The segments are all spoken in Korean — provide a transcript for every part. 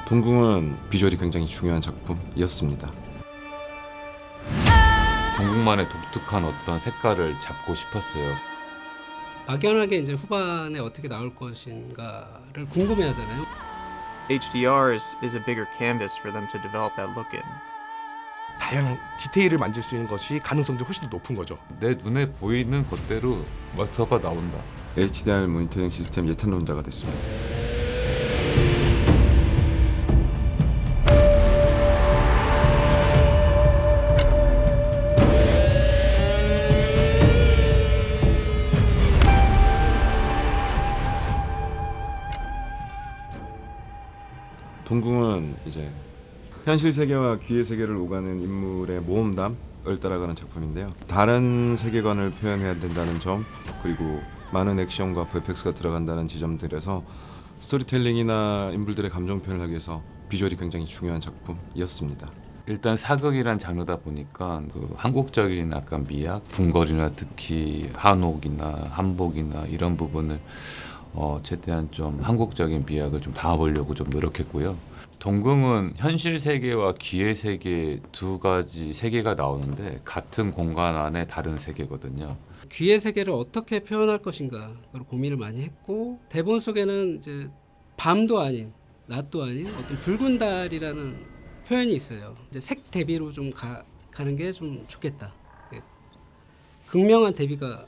동궁은 비주얼이 굉장히 중요한 작품이었습니다. 동궁만의 독특한 어떤 색깔을 잡고 싶었어요. 막연하게 이제 후반에 어떻게 나올 것인가를 궁금해하잖아요. HDR is a bigger canvas for them to develop that look in. 다양한 디테일을 만질 수 있는 것이 가능성이 훨씬 더 높은 거죠. 내 눈에 보이는 것대로 마스터가 나온다. HDR 모니터링 시스템 예탄론자가 됐습니다. 동궁은 이제 현실 세계와 귀의 세계를 오가는 인물의 모험담을 따라가는 작품인데요. 다른 세계관을 표현해야 된다는 점, 그리고 많은 액션과 VFX가 들어간다는 지점들에서 스토리텔링이나 인물들의 감정 표현을 하기 위해서 비주얼이 굉장히 중요한 작품이었습니다. 일단 사극이란 장르다 보니까 그 한국적인 약간 미학, 궁궐이나 특히 한옥이나 한복이나 이런 부분을 최대한 좀 한국적인 미학을 좀 담아보려고 좀 노력했고요. 동궁은 현실 세계와 기의 세계 두 가지 세계가 나오는데 같은 공간 안에 다른 세계거든요. 귀의 세계를 어떻게 표현할 것인가 그걸 고민을 많이 했고, 대본 속에는 이제 밤도 아닌 낮도 아닌 어떤 붉은 달이라는 표현이 있어요. 이제 색 대비로 좀 가는 게 좀 좋겠다. 예. 극명한 대비가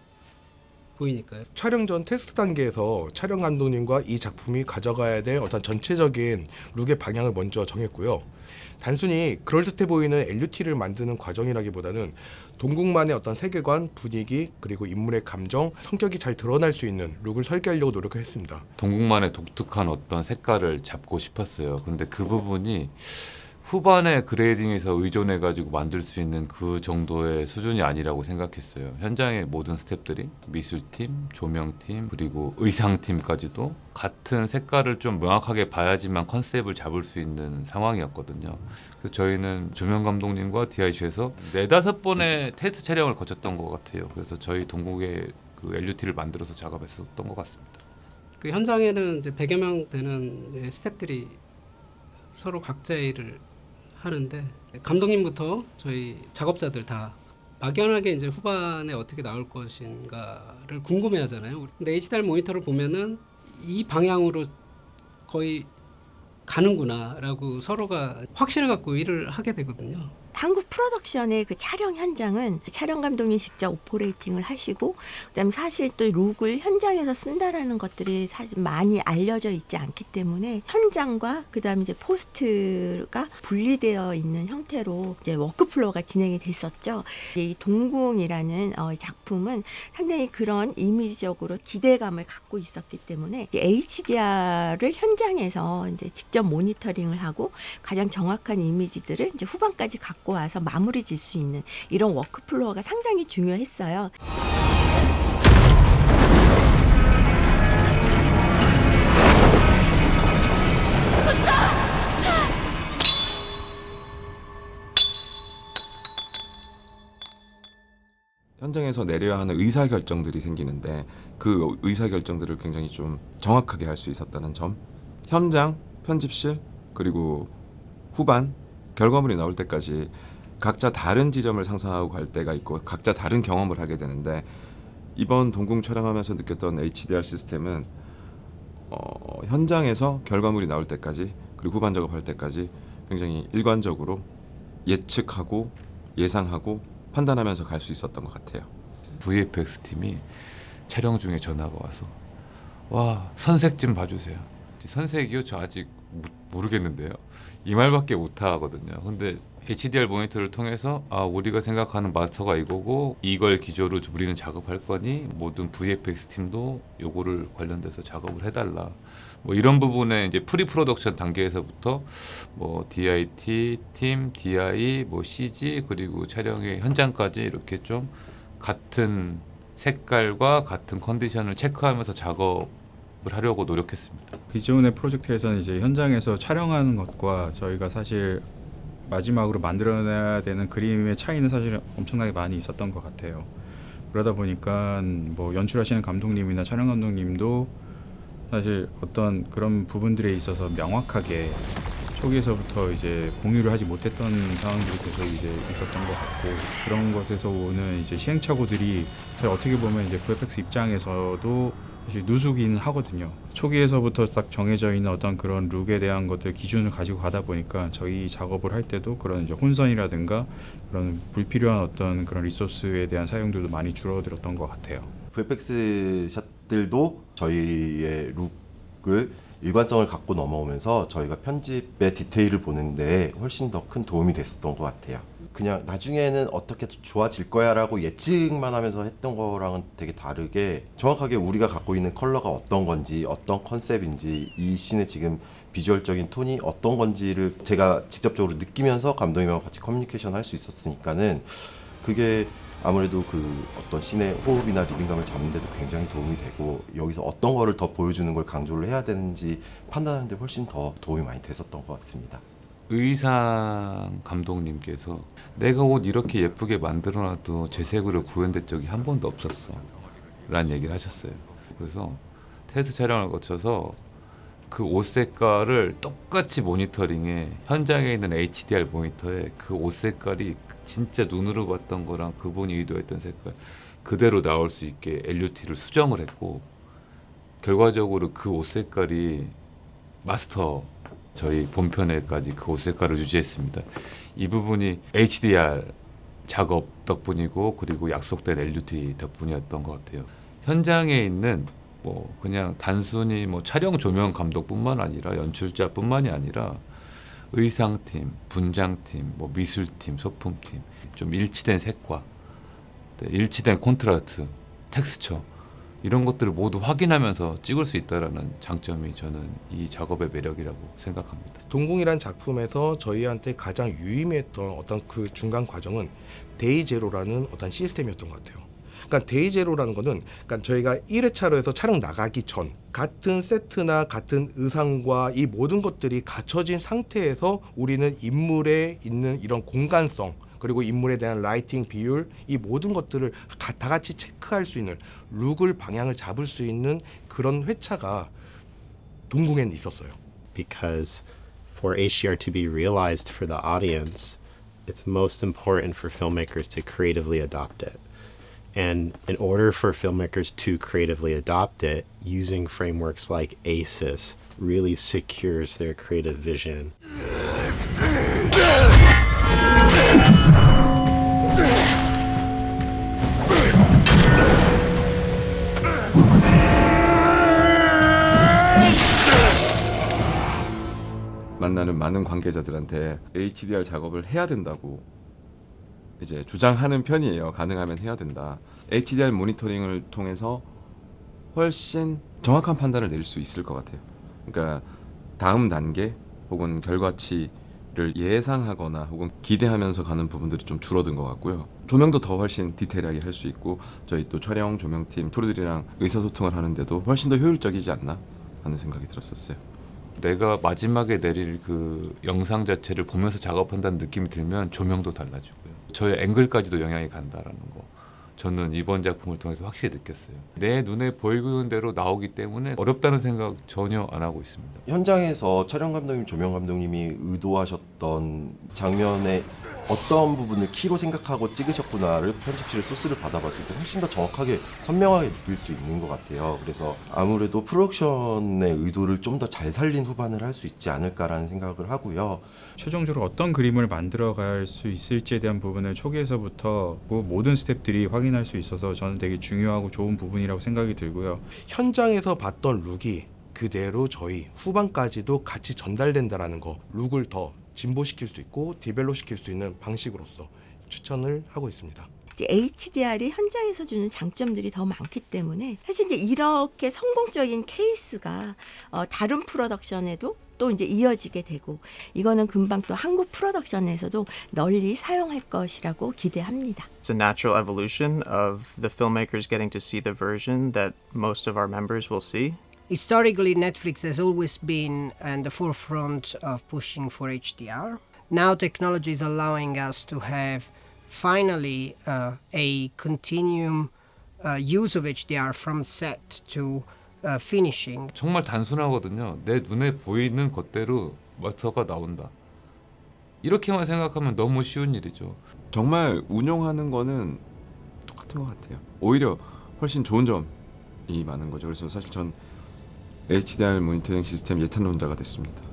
보이니까요. 촬영 전 테스트 단계에서 촬영 감독님과 이 작품이 가져가야 될 어떤 전체적인 룩의 방향을 먼저 정했고요. 단순히 그럴듯해 보이는 LUT를 만드는 과정이라기보다는 동궁만의 어떤 세계관, 분위기, 그리고 인물의 감정, 성격이 잘 드러날 수 있는 룩을 설계하려고 노력을 했습니다. 동궁만의 독특한 어떤 색깔을 잡고 싶었어요. 근데 그 부분이 후반에 그레이딩에서 의존해가지고 만들 수 있는 그 정도의 수준이 아니라고 생각했어요. 현장의 모든 스태프들이 미술팀, 조명팀, 그리고 의상팀까지도 같은 색깔을 좀 명확하게 봐야지만 컨셉을 잡을 수 있는 상황이었거든요. 그래서 저희는 조명 감독님과 DIC에서 4-5번의 테스트 촬영을 거쳤던 것 같아요. 그래서 저희 동국의 그 LUT를 만들어서 작업했었던 것 같습니다. 그 현장에는 이제 100여 명 되는 스태프들이 서로 각자의 일을 하는데, 감독님부터 저희 작업자들 다 막연하게 이제 후반에 어떻게 나올 것인가를 궁금해하잖아요. 근데 HDR 모니터를 보면은 이 방향으로 거의 가는구나라고 서로가 확신을 갖고 일을 하게 되거든요. 한국 프로덕션의 그 촬영 현장은 촬영 감독님이 직접 오퍼레이팅을 하시고, 그다음에 사실 또 룩을 현장에서 쓴다라는 것들이 사실 많이 알려져 있지 않기 때문에 현장과 그다음에 이제 포스트가 분리되어 있는 형태로 이제 워크플로어가 진행이 됐었죠. 이제 이 동궁이라는 작품은 상당히 그런 이미지적으로 기대감을 갖고 있었기 때문에 HDR을 현장에서 이제 직접 모니터링을 하고 가장 정확한 이미지들을 이제 후반까지 갖고 와서 마무리 질 수 있는 이런 워크플로어가 상당히 중요했어요. 현장에서 내려야 하는 의사결정들이 생기는데 그 의사결정들을 굉장히 좀 정확하게 할 수 있었다는 점, 현장, 편집실, 그리고 후반 결과물이 나올 때까지 각자 다른 지점을 상상하고 갈 때가 있고 각자 다른 경험을 하게 되는데, 이번 동궁 촬영하면서 느꼈던 HDR 시스템은 현장에서 결과물이 나올 때까지 그리고 후반 작업할 때까지 굉장히 일관적으로 예측하고 예상하고 판단하면서 갈 수 있었던 것 같아요. VFX 팀이 촬영 중에 전화가 와서 와, 선색 좀 봐주세요. 선색이요? 저 아직 모르겠는데요. 이 말밖에 못 하거든요. 근데 HDR 모니터를 통해서 우리가 생각하는 마스터가 이거고 이걸 기조로 우리는 작업할 거니 모든 VFX 팀도 요거를 관련돼서 작업을 해달라. 뭐 이런 부분에 이제 프리 프로덕션 단계에서부터 뭐 DIT 팀, DI, 뭐 CG 그리고 촬영의 현장까지 이렇게 좀 같은 색깔과 같은 컨디션을 체크하면서 작업을 하려고 노력했습니다. 기존의 프로젝트에서는 이제 현장에서 촬영하는 것과 저희가 사실 마지막으로 만들어내야 되는 그림의 차이는 사실 엄청나게 많이 있었던 것 같아요. 그러다 보니까 뭐 연출하시는 감독님이나 촬영 감독님도 사실 어떤 그런 부분들에 있어서 명확하게 초기에서부터 이제 공유를 하지 못했던 상황들이 계속 이제 있었던 것 같고 그런 것에서 오는 이제 시행착오들이 사실 어떻게 보면 이제 VFX 입장에서도 사실 누수긴 하거든요. 초기에서부터 딱 정해져 있는 어떤 그런 룩에 대한 것들 기준을 가지고 가다 보니까 저희 작업을 할 때도 그런 이제 혼선이라든가 그런 불필요한 어떤 그런 리소스에 대한 사용들도 많이 줄어들었던 것 같아요. VFX 샷들도 저희의 룩을 일관성을 갖고 넘어오면서 저희가 편집의 디테일을 보는데 훨씬 더 큰 도움이 됐었던 것 같아요. 그냥 나중에는 어떻게 좋아질 거야 라고 예측만 하면서 했던 거랑은 되게 다르게 정확하게 우리가 갖고 있는 컬러가 어떤 건지 어떤 컨셉인지 이 씬의 지금 비주얼적인 톤이 어떤 건지를 제가 직접적으로 느끼면서 감독님하고 같이 커뮤니케이션 할 수 있었으니까는 그게 아무래도 그 어떤 씬의 호흡이나 리듬감을 잡는 데도 굉장히 도움이 되고 여기서 어떤 거를 더 보여주는 걸 강조를 해야 되는지 판단하는 데 훨씬 더 도움이 많이 됐었던 것 같습니다. 의상 감독님께서 내가 옷 이렇게 예쁘게 만들어놔도 재색으로 구현된 적이 한 번도 없었어 라는 얘기를 하셨어요. 그래서 테스트 촬영을 거쳐서 그 옷 색깔을 똑같이 모니터링에 현장에 있는 HDR 모니터에 그 옷 색깔이 진짜 눈으로 봤던 거랑 그분이 의도했던 색깔 그대로 나올 수 있게 LUT를 수정을 했고 결과적으로 그 옷 색깔이 마스터 저희 본편에까지 그 옷 색깔을 유지했습니다. 이 부분이 HDR 작업 덕분이고 그리고 약속된 LUT 덕분이었던 것 같아요. 현장에 있는 뭐 그냥 단순히 뭐 촬영 조명 감독뿐만 아니라 연출자뿐만이 아니라 의상팀, 분장팀, 뭐 미술팀, 소품팀 좀 일치된 색과 일치된 콘트라스트, 텍스처 이런 것들을 모두 확인하면서 찍을 수 있다라는 장점이 저는 이 작업의 매력이라고 생각합니다. 동궁이란 작품에서 저희한테 가장 유의미했던 어떤 그 중간 과정은 데이제로라는 어떤 시스템이었던 것 같아요. 그러니까 데이제로라는 거는 그러니까 저희가 1회차로 해서 촬영 나가기 전 같은 세트나 같은 의상과 이 모든 것들이 갖춰진 상태에서 우리는 인물에 있는 이런 공간성 그리고 인물에 대한 라이팅, 비율 이 모든 것들을 다 같이 체크할 수 있는 룩을 방향을 잡을 수 있는 그런 회차가 동궁엔 있었어요. Because for HDR to be realized for the audience, it's most important for filmmakers to creatively adopt it. And in order for filmmakers to creatively adopt it, using frameworks like ACES really secures their creative vision. 만나는 많은 관계자들한테 HDR 작업을 해야 된다고 이제 주장하는 편이에요. 가능하면 해야 된다. HDR 모니터링을 통해서 훨씬 정확한 판단을 내릴 수 있을 것 같아요. 그러니까 다음 단계 혹은 결과치를 예상하거나 혹은 기대하면서 가는 부분들이 좀 줄어든 것 같고요. 조명도 더 훨씬 디테일하게 할 수 있고 저희 또 촬영 조명팀 크루들이랑 의사소통을 하는데도 훨씬 더 효율적이지 않나 하는 생각이 들었었어요. 내가 마지막에 내릴 그 영상 자체를 보면서 작업한다는 느낌이 들면 조명도 달라지고요. 저의 앵글까지도 영향이 간다라는 거 저는 이번 작품을 통해서 확실히 느꼈어요. 내 눈에 보이는 대로 나오기 때문에 어렵다는 생각 전혀 안 하고 있습니다. 현장에서 촬영 감독님, 조명 감독님이 의도하셨던 장면의 어떤 부분을 키로 생각하고 찍으셨구나를 편집실의 소스를 받아봤을 때 훨씬 더 정확하게 선명하게 느낄 수 있는 것 같아요. 그래서 아무래도 프로덕션의 의도를 좀 더 잘 살린 후반을 할 수 있지 않을까라는 생각을 하고요. 최종적으로 어떤 그림을 만들어갈 수 있을지에 대한 부분을 초기에서부터 모든 스태프들이 확인할 수 있어서 저는 되게 중요하고 좋은 부분이라고 생각이 들고요. 현장에서 봤던 룩이 그대로 저희 후반까지도 같이 전달된다라는 거 룩을 더 진보시킬 수 있고 디벨롭 시킬 수 있는 방식으로서 추천을 하고 있습니다. 이제 HDR이 현장에서 주는 장점들이 더 많기 때문에 사실 이제 이렇게 성공적인 케이스가 다른 프로덕션에도 또 이제 이어지게 되고 이거는 금방 또 한국 프로덕션에서도 널리 사용할 것이라고 기대합니다. It's a natural evolution of the filmmakers getting to see the version that most of our members will see. Historically, Netflix has always been at the forefront of pushing for HDR. Now technology is allowing us to have finally a continuum use of HDR from set to finishing. 정말 단순하거든요. 내 눈에 보이는 것대로 모터가 나온다. 이렇게만 생각하면 너무 쉬운 일이죠. 정말 운용하는 거는 똑같은 것 같아요. 오히려 훨씬 좋은 점이 많은 거죠. 그래서 사실 전 HDR 모니터링 시스템 예찬론자가 됐습니다.